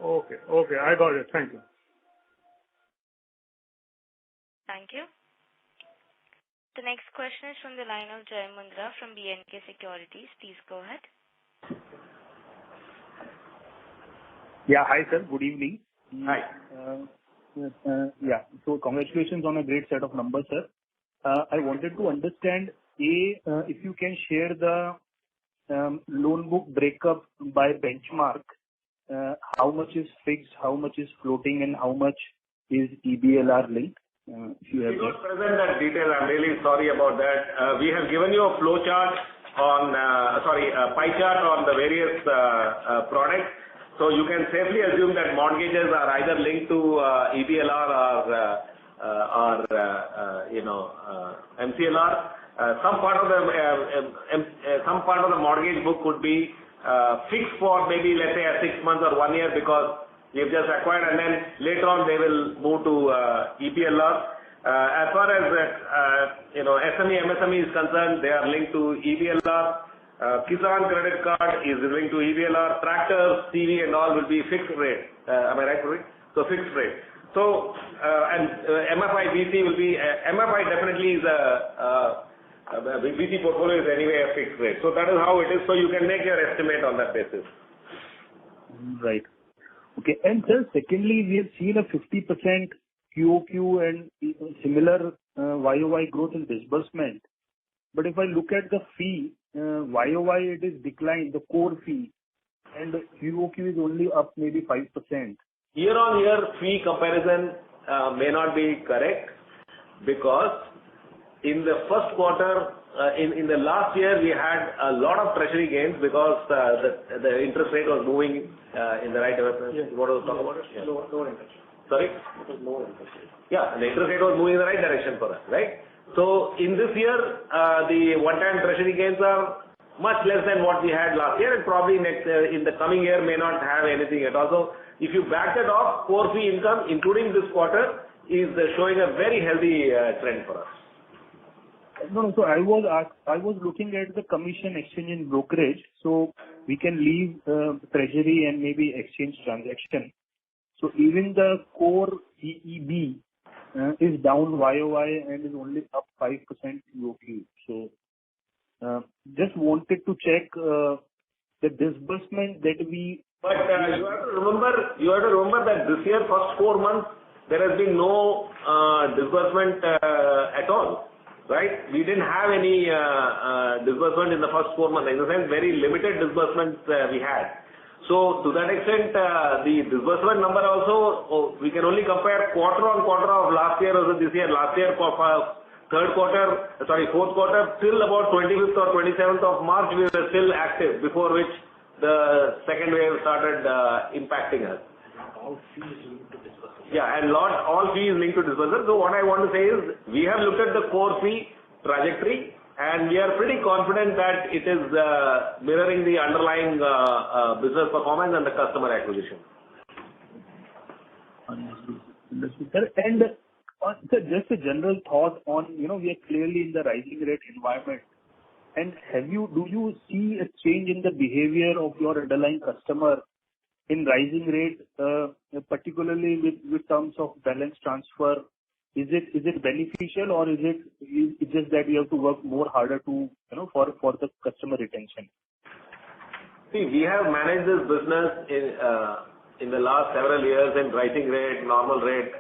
Speaker 13: Okay, I got it. Thank you.
Speaker 1: Thank you. The next question is from the line of Jay Mundra from BNK Securities. Please go ahead.
Speaker 11: Yeah, hi sir. Good evening.
Speaker 2: Hi.
Speaker 11: So congratulations on a great set of numbers, sir. I wanted to understand, if you can share the loan book breakup by benchmark, how much is fixed, how much is floating, and how much is EBLR linked? If you have
Speaker 2: we don't present that detail. I'm really sorry about that. We have given you a flow chart on, pie chart on the various products. So you can safely assume that mortgages are either linked to EBLR or MCLR. Some part of the mortgage book could be fixed for maybe, let's say, 6 months or 1 year, because we've just acquired, and then later on they will move to EBLR. As far as SME, MSME is concerned, they are linked to EBLR. Kisan credit card is linked to EBLR. Tractor, CV and all will be fixed rate. Am I right, Rohit? So fixed rate. So and MFI BC will be MFI definitely is BC portfolio is anyway a fixed rate. So that is how it is. So you can make your estimate on that basis.
Speaker 11: Right. Okay. And sir, secondly, we have seen a 50% QOQ and similar YOY growth in disbursement. But if I look at the fee, YOY it is declined, the core fee, and QOQ is only up maybe 5%.
Speaker 2: Year-on-year fee comparison may not be correct, because in the first quarter, in the last year, we had a lot of treasury gains because the interest rate was moving in the right direction.
Speaker 7: Yes.
Speaker 2: What was talk about it?
Speaker 7: Yeah. Lower interest rate.
Speaker 2: Sorry?
Speaker 7: It was lower interest rate.
Speaker 2: Yeah, the interest rate was moving in the right direction for us, right? So in this year, the one-time treasury gains are much less than what we had last year, and probably next in the coming year may not have anything at all. So if you back that off, core fee income, including this quarter, is showing a very healthy trend for us.
Speaker 11: No, so I was looking at the commission, exchange and brokerage, so we can leave treasury and maybe exchange transaction. So even the core EEB is down YOY and is only up 5% QOQ. So just wanted to check the disbursement that we...
Speaker 2: But you have to remember that this year, first 4 months, there has been no disbursement at all, right? We didn't have any disbursement in the first 4 months. In a sense, very limited disbursements we had. So to that extent, the disbursement number also, we can only compare quarter on quarter of last year versus this year. Last year, for fourth quarter, till about 25th or 27th of March, we were still active, before which the second wave started impacting us.
Speaker 7: All fees linked to disbursement.
Speaker 2: Yeah, and all fees linked to disbursement. So what I want to say is, we have looked at the core fee trajectory, and we are pretty confident that it is mirroring the underlying business performance and the customer acquisition.
Speaker 11: Understood, sir. And sir, just a general thought on, we are clearly in the rising rate environment. And do you see a change in the behavior of your underlying customer in rising rate, particularly with terms of balance transfer? Is it beneficial, or is it just that you have to work more harder to for the customer retention?
Speaker 2: See, we have managed this business in the last several years in rising rate, normal rate,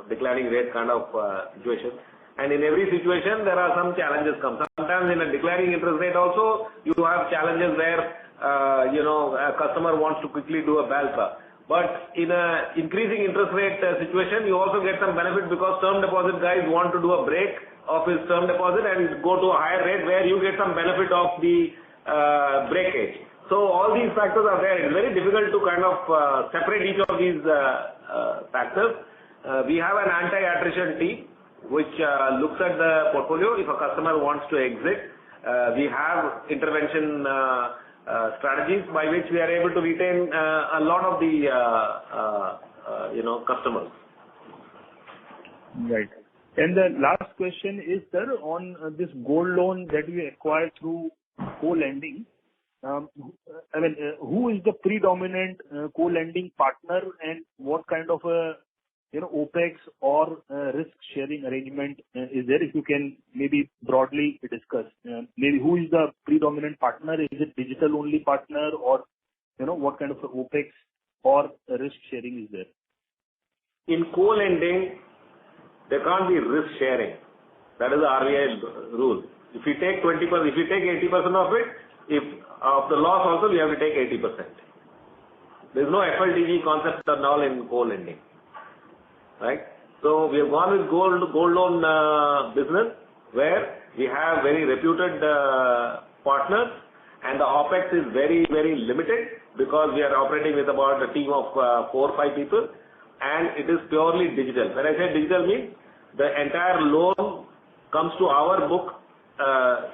Speaker 2: declining rate kind of situation. And in every situation, there are some challenges come. Sometimes in a declining interest rate also, you have challenges where, a customer wants to quickly do a BALPA. But in a increasing interest rate situation, you also get some benefit because term deposit guys want to do a break of his term deposit and go to a higher rate where you get some benefit of the breakage. So all these factors are there. It's very difficult to kind of separate each of these factors. We have an anti-attrition team which looks at the portfolio. If a customer wants to exit, we have intervention strategies by which we are able to retain a lot of the customers.
Speaker 11: Right. And the last question is, sir, on this gold loan that we acquired through co-lending. Who is the predominant co-lending partner, and what kind of a OPEX or risk sharing arrangement is there? If you can maybe broadly discuss, maybe who is the predominant partner? Is it digital only partner, or what kind of a OPEX or risk sharing is there?
Speaker 2: In co-lending, there can't be risk sharing. That is the RBI rule. If you take 20%, if you take 80% of it, if of the loss also, we have to take 80%. There is no FLTG concept at all in co-lending. Right? So we have gone with gold loan business where we have very reputed partners, and the OPEX is very, very limited because we are operating with about a team of 4 or 5 people, and it is purely digital. When I say digital means the entire loan comes to our book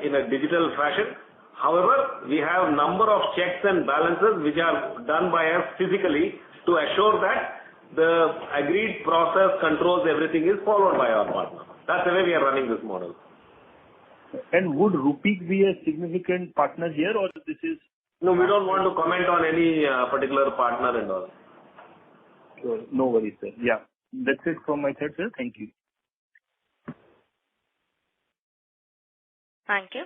Speaker 2: in a digital fashion. However, we have number of checks and balances which are done by us physically to assure that the agreed process, controls, everything is followed by our partner. That's the way we are running this model.
Speaker 11: And would Rupeek be a significant partner here, or this is?
Speaker 2: No, we don't want to comment on any particular partner and all.
Speaker 11: Sure. No worries, sir. Yeah. That's it from my side, sir. Thank you.
Speaker 1: Thank you.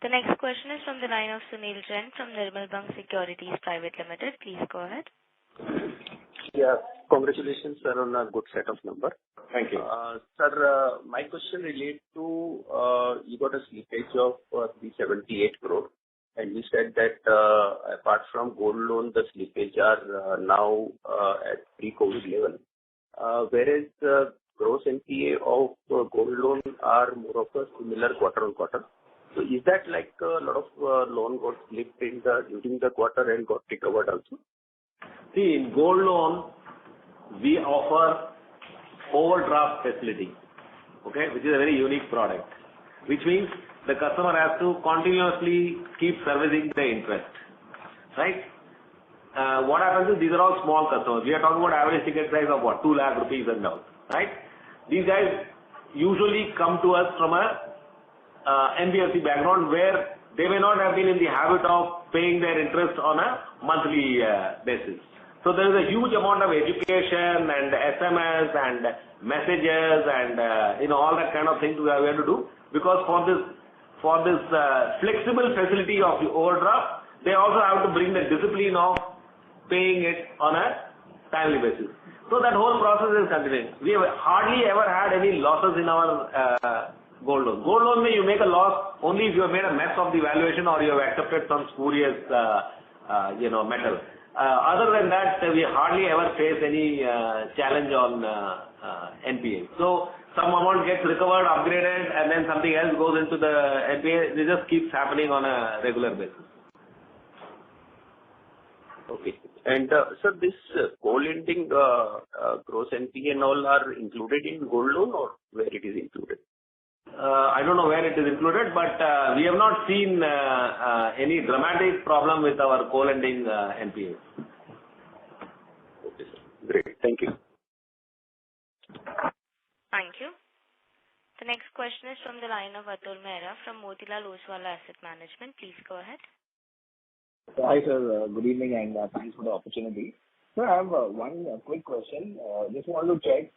Speaker 1: The next question is from the line of Sunil Jain from Nirmal Bang Securities Private Limited. Please go ahead.
Speaker 6: Yeah. Congratulations, sir, on a good set of numbers.
Speaker 2: Thank you.
Speaker 6: Sir, my question relates to, you got a slippage of 378 crore, and you said that apart from gold loan, the slippage are now at pre-COVID level. Whereas the gross NPA of gold loan are more of a similar quarter-on-quarter. So is that like a lot of loan got slipped during the quarter and got recovered also?
Speaker 2: See, in gold loan, we offer overdraft facility, okay, which is a very unique product, which means the customer has to continuously keep servicing the interest, right? What happens is these are all small customers. We are talking about average ticket size of what, 2 lakh rupees and down, right? These guys usually come to us from a NBFC background where they may not have been in the habit of paying their interest on a monthly basis. So there is a huge amount of education and SMS and messages and all that kind of things we have to do, because for this flexible facility of the overdraft, they also have to bring the discipline of paying it on a timely basis. So that whole process is continuing. We have hardly ever had any losses in our gold loan. Gold loan, you make a loss only if you have made a mess of the valuation or you have accepted some spurious metal. Other than that, we hardly ever face any challenge on NPA. So some amount gets recovered, upgraded, and then something else goes into the NPA. It just keeps happening on a regular basis.
Speaker 6: Okay. And sir, this co-lending gross NPA and all are included in gold loan, or where it is included?
Speaker 2: I don't know where it is included, but we have not seen any dramatic problem with our co-lending NPAs.
Speaker 6: Okay, sir. Great. Thank you.
Speaker 1: Thank you. The next question is from the line of Atul Mehra from Motilal Oswal Asset Management. Please go ahead.
Speaker 14: Hi, sir. Good evening, and thanks for the opportunity. Sir, I have one quick question. Just want to check.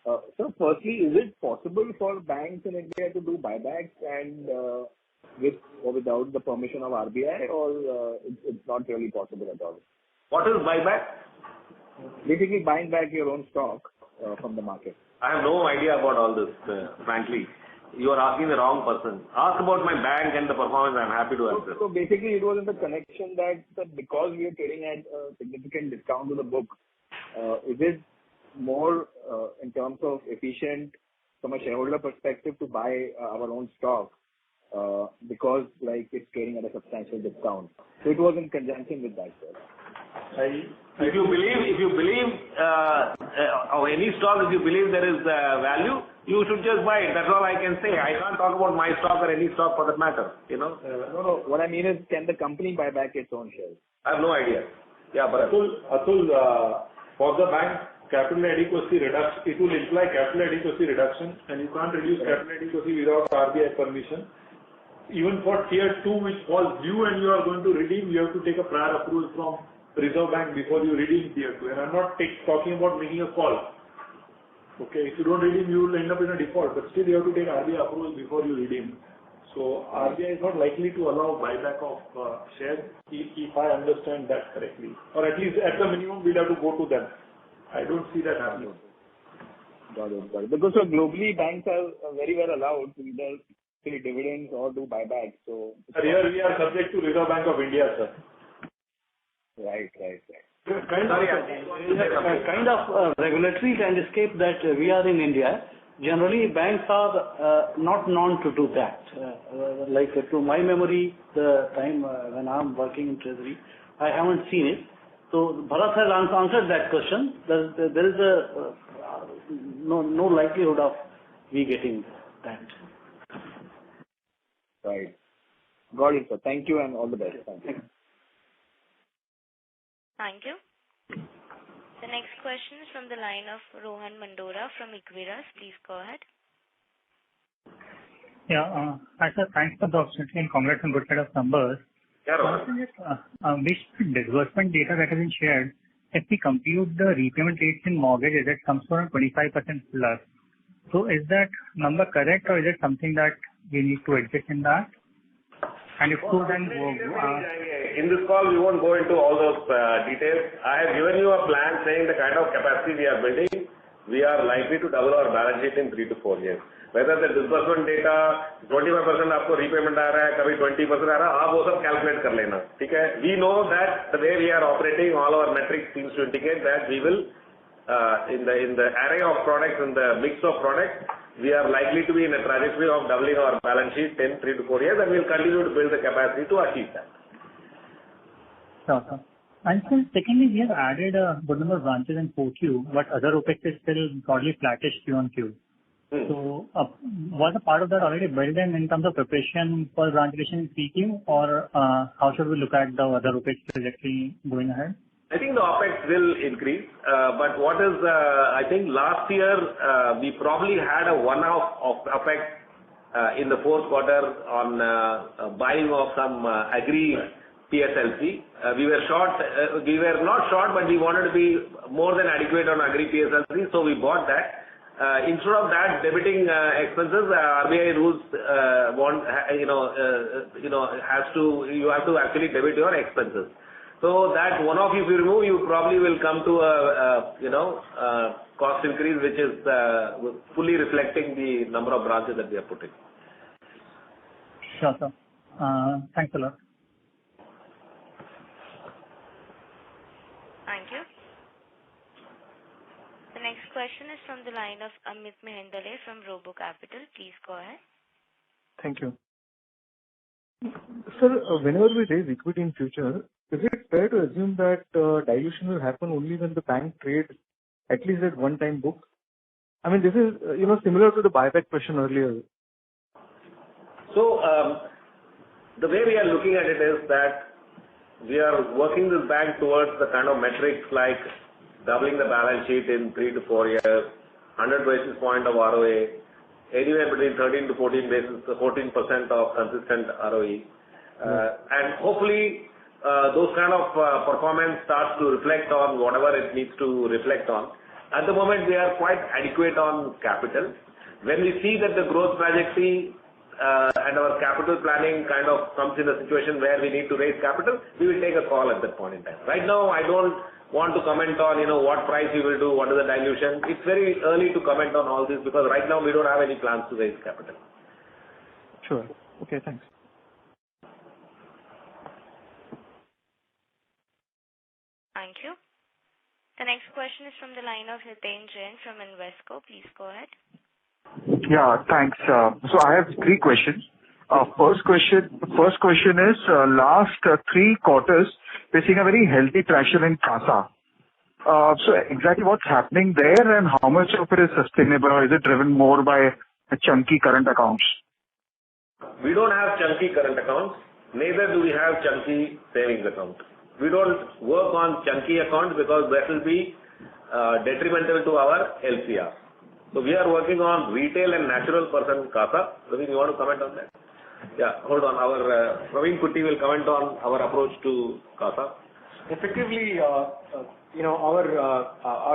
Speaker 14: So firstly, is it possible for banks in India to do buybacks and with or without the permission of RBI, or it's not really possible at all?
Speaker 2: What is buyback?
Speaker 14: Basically buying back your own stock from the market.
Speaker 2: I have no idea about all this, frankly. You are asking the wrong person. Ask about my bank and the performance. I'm happy to answer.
Speaker 14: So basically, it was in the connection that because we are trading at a significant discount to the book, is it more in terms of efficient from a shareholder perspective to buy our own stock because like it's trading at a substantial discount? So it was in conjunction with that, sir.
Speaker 2: If you believe of any stock, if you believe there is value, you should just buy it. That's all I can say. I can't talk about my stock or any stock for that matter.
Speaker 14: No. What I mean is, can the company buy back its own shares?
Speaker 2: I have no idea. Yeah, but
Speaker 4: Atul, for the bank, capital adequacy reduction, it will imply capital adequacy reduction, and you can't reduce capital adequacy without RBI permission. Even for tier 2, which falls due and you are going to redeem, you have to take a prior approval from Reserve Bank before you redeem tier 2. And I'm not talking about making a call. Okay, if you don't redeem, you will end up in a default, but still you have to take RBI approval before you redeem. So RBI is not likely to allow buyback of shares, if I understand that correctly. Or at least at the minimum, we'll have to go to them. I don't see that happening.
Speaker 14: Got it. Because globally, banks are very well allowed to either pay dividends or do buybacks. So
Speaker 4: here we are subject to Reserve Bank of India, sir.
Speaker 14: Right.
Speaker 8: Kind of regulatory landscape that we are in India. Generally, banks are not known to do that. Like to my memory, the time when I'm working in Treasury, I haven't seen it. So Bharat has answered that question. There is no likelihood of we getting that.
Speaker 14: Right. Got it, sir. Thank you and all the best. Thank you.
Speaker 1: Thank you. The next question is from the line of Rohan Mandora from Equirus. Please go ahead.
Speaker 15: Yeah. Hi, sir. Thanks for the opportunity and congrats on good set of numbers.
Speaker 2: Yeah, Rohan.
Speaker 15: Which disbursement data that has been shared, if we compute the repayment rates in mortgages, it comes to around 25% plus. So is that number correct or is it something that we need to adjust in that? And if so, then
Speaker 2: in this call, we won't go into all those details. I have given you a plan saying the kind of capacity we are building. We are likely to double our balance sheet in 3 to 4 years. Whether the disbursement data 25% आपको repayment आ रहा है, कभी 20% आ रहा है, आप वो सब calculate कर लेना, ठीक है? We know that the way we are operating, all our metrics seems to indicate that we will, in the array of products and the mix of products, we are likely to be in a trajectory of doubling our balance sheet in 3 to 4 years, and we will continue to build the capacity to achieve that.
Speaker 15: Sure. And then secondly, we have added a good number of branches in 4Q, but other OPEX is still broadly flattish Q on Q. So was a part of that already built in terms of preparation for branch addition in 3Q, or how should we look at the other OPEX trajectory going ahead?
Speaker 2: I think the OPEX will increase, but what is, I think last year we probably had a one-off of OPEX in the fourth quarter on buying of some agri PSLC. We were not short, but we wanted to be more than adequate on agri PSLC, so we bought that. Instead of that, debiting expenses, RBI rules you have to actually debit your expenses. So that one-off, if you remove, you probably will come to a cost increase which is fully reflecting the number of branches that we are putting.
Speaker 15: Sure, sir. Thanks a lot.
Speaker 1: Thank you. The next question is from the line of Amit Mehendale from Robo Capital. Please go ahead.
Speaker 10: Thank you. Sir, whenever we raise equity in future, is it fair to assume that dilution will happen only when the bank trades at least at one-time book? I mean, this is similar to the buyback question earlier.
Speaker 2: So the way we are looking at it is that we are working this bank towards the kind of metrics like doubling the balance sheet in 3 to 4 years, 100 basis point of ROA, anywhere between 13 to 14% of consistent ROE, and hopefully those kind of performance starts to reflect on whatever it needs to reflect on. At the moment, we are quite adequate on capital. When we see that the growth trajectory and our capital planning kind of comes in a situation where we need to raise capital, we will take a call at that point in time. Right now, I don't want to comment on, what price we will do, what is the dilution. It's very early to comment on all this because right now we don't have any plans to raise capital.
Speaker 10: Sure. Okay, thanks.
Speaker 1: Thank you. The next question is from the line of Hiten Jain from Invesco. Please go ahead.
Speaker 16: Yeah, thanks. So I have three questions. First question is, last 3 quarters, we're seeing a very healthy traction in CASA. So exactly what's happening there and how much of it is sustainable, or is it driven more by chunky current accounts?
Speaker 2: We don't have chunky current accounts, neither do we have chunky savings account. We don't work on chunky accounts because that will be detrimental to our LCR. So we are working on retail and natural person CASA. Praveen, you want to comment on that? Yeah, hold on. Our Praveen Kutty will comment on our approach to CASA.
Speaker 7: Effectively, our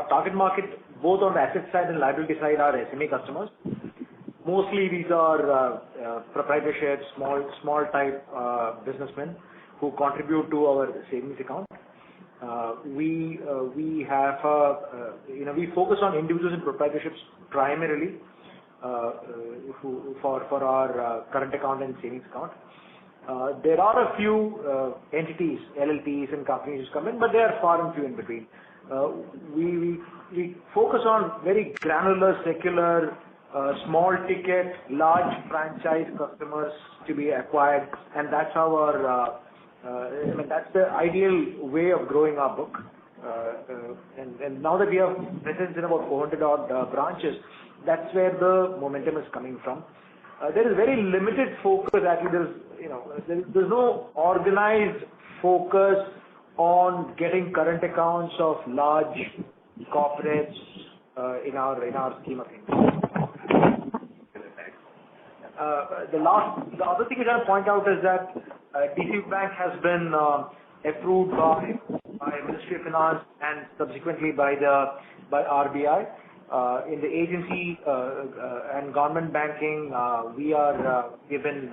Speaker 7: target market, both on the asset side and liability side, are SME customers. Mostly these are proprietorships, small type businessmen who contribute to our savings account. We focus on individuals and proprietorships primarily for our current account and savings account. There are a few entities, LLPs and companies who come in, but they are far and few in between. We focus on very granular, secular, small ticket, large franchise customers to be acquired, and that's our that's the ideal way of growing our book. And now that we have presence in about 400 odd branches, that's where the momentum is coming from. There is very limited focus. Actually, there's no organized focus on getting current accounts of large corporates in our scheme of things. The other thing I want to point out is that DCB Bank has been approved by Ministry of Finance and subsequently by RBI. In the agency and government banking, we've been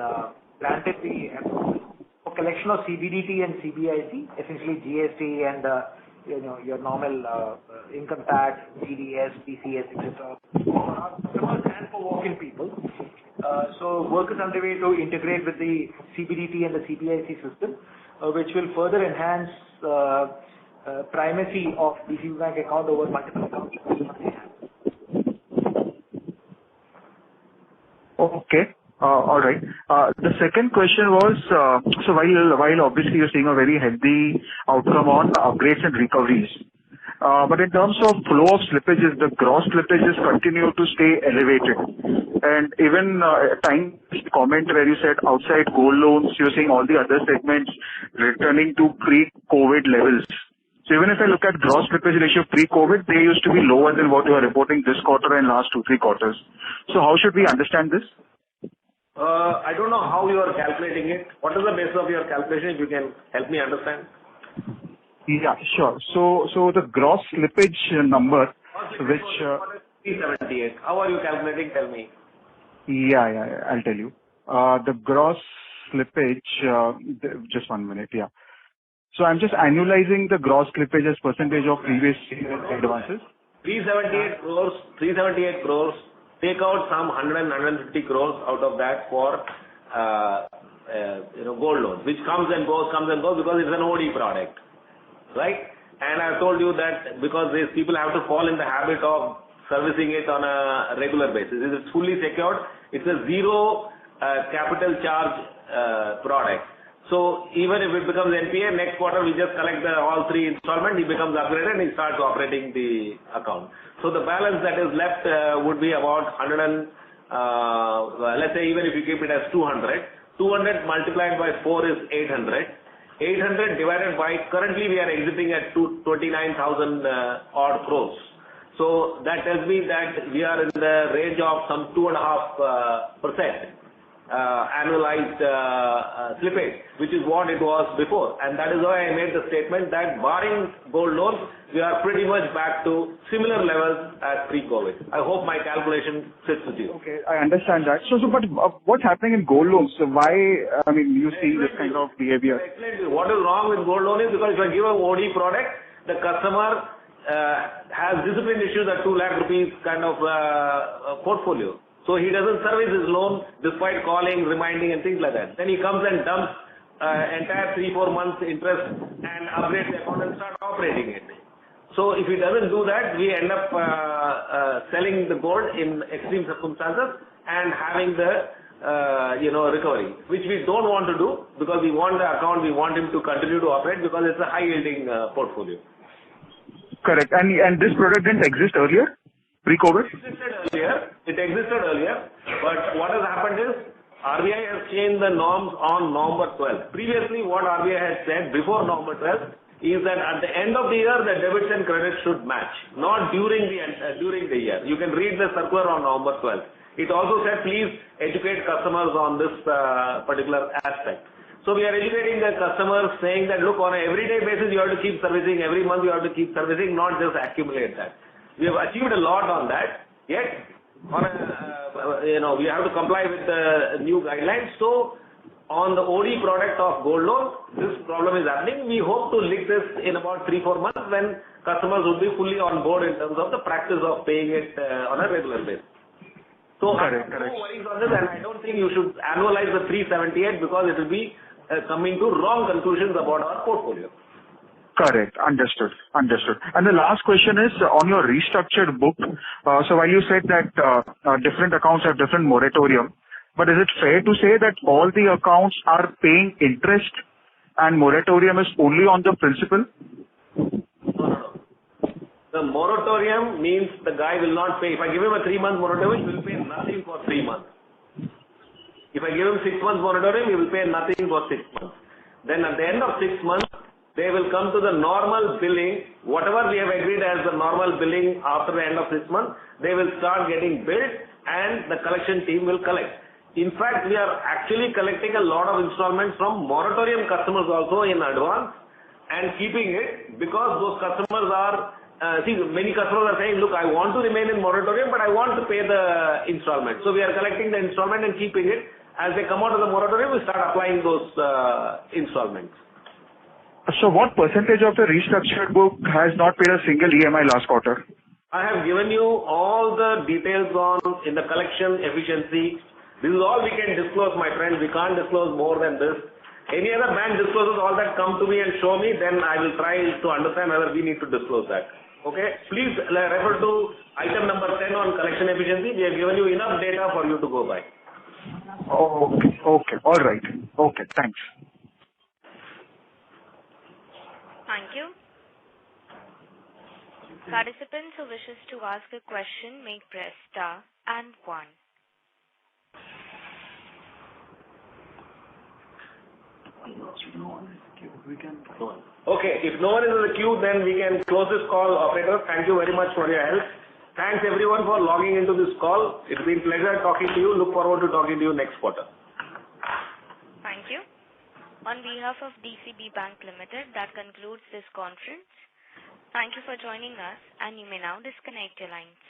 Speaker 7: granted the approval for collection of CBDT and CBIC, essentially GST and your normal income tax, TDS, TCS, etc. for our customers and for walk-in people. So work is underway to integrate with the CBDT and the CBIC system, which will further enhance primacy of DCB Bank account over multiple accounts.
Speaker 16: Okay. All right. The second question was, so while obviously you're seeing a very healthy outcome on upgrades and recoveries, but in terms of flow of slippages, the gross slippages continue to stay elevated. And even time comment where you said outside gold loans, you're seeing all the other segments returning to pre-COVID levels. So even if I look at gross slippage ratio pre-COVID, they used to be lower than what you are reporting this quarter and last 2-3 quarters. So how should we understand this?
Speaker 2: I don't know how you are calculating it. What is the basis of your calculation, if you can help me understand?
Speaker 16: Yeah, sure. So the gross slippage number, which
Speaker 2: 378. How are you calculating? Tell me.
Speaker 16: Yeah, I'll tell you. The gross slippage, just 1 minute, yeah. So I'm just annualizing the gross slippage as percentage of previous advances.
Speaker 2: 378 crores. Take out some 150 crores out of that for gold loans, which comes and goes because it's an OD product, right? And I've told you that because these people have to fall in the habit of servicing it on a regular basis. It is fully secured. It's a zero capital charge product. So even if it becomes NPA, next quarter we just collect all 3 installments, he becomes upgraded and he starts operating the account. So the balance that is left would be about 100, let's say even if you keep it as 200 multiplied by 4 is 800. 800 divided by, currently we are exiting at 29,000 odd crores. So that tells me that we are in the range of some 2.5% annualized slippage, which is what it was before. And that is why I made the statement that barring gold loans, we are pretty much back to similar levels as pre-COVID. I hope my calculation fits with you.
Speaker 16: Okay, I understand that. So but what's happening in gold loans? So why, you see this kind of behavior?
Speaker 2: What is wrong with gold loan is because if I give a OD product, the customer has discipline issues at 2 lakh rupees kind of portfolio. So he doesn't service his loan despite calling, reminding and things like that. Then he comes and dumps entire 3-4 months interest and upgrades the account and start operating it. So if he doesn't do that, we end up selling the gold in extreme circumstances and having the recovery, which we don't want to do because we want the account, we want him to continue to operate because it's a high yielding portfolio. Correct. And this product didn't exist earlier? Pre-COVID? It existed earlier, but what has happened is RBI has changed the norms on November 12th. Previously, what RBI had said before November 12th is that at the end of the year, the debits and credits should match, not during the year. You can read the circular on November 12th. It also said, please educate customers on this particular aspect. So we are educating the customers saying that, look, on an everyday basis, you have to keep servicing. Every month, you have to keep servicing, not just accumulate that. We have achieved a lot on that, yet on we have to comply with the new guidelines. So on the OD product of gold loan, this problem is happening. We hope to lick this in about 3-4 months when customers will be fully on board in terms of the practice of paying it on a regular basis. So I have no worries on this, and I don't think you should annualize the 378 because it will be coming to wrong conclusions about our portfolio. Correct. Understood. And the last question is on your restructured book. So while you said that different accounts have different moratorium, but is it fair to say that all the accounts are paying interest and moratorium is only on the principal? No. The moratorium means the guy will not pay. If I give him a 3-month moratorium, he will pay nothing for 3 months. If I give him 6 months moratorium, he will pay nothing for 6 months. Then at the end of 6 months, they will come to the normal billing, whatever we have agreed as the normal billing after the end of 6 months, they will start getting billed and the collection team will collect. In fact, we are actually collecting a lot of installments from moratorium customers also in advance and keeping it because those customers are, many customers are saying, look, I want to remain in moratorium, but I want to pay the installment. So we are collecting the installment and keeping it. As they come out of the moratorium, we start applying those installments. So what percentage of the restructured book has not paid a single EMI last quarter? I have given you all the details in the collection efficiency. This is all we can disclose, my friend. We can't disclose more than this. Any other bank discloses all that, come to me and show me, then I will try to understand whether we need to disclose that. Okay? Please refer to item number 10 on collection efficiency. We have given you enough data for you to go by. Okay. All right. Okay. Thanks.
Speaker 1: Thank you. Participants who wishes to ask a question may press star and 1.
Speaker 2: Okay, if no one is in the queue, then we can close this call, operator. Thank you very much for your help. Thanks everyone for logging into this call. It's been a pleasure talking to you. Look forward to talking to you next quarter.
Speaker 1: Thank you. On behalf of DCB Bank Limited, that concludes this conference. Thank you for joining us, and you may now disconnect your lines.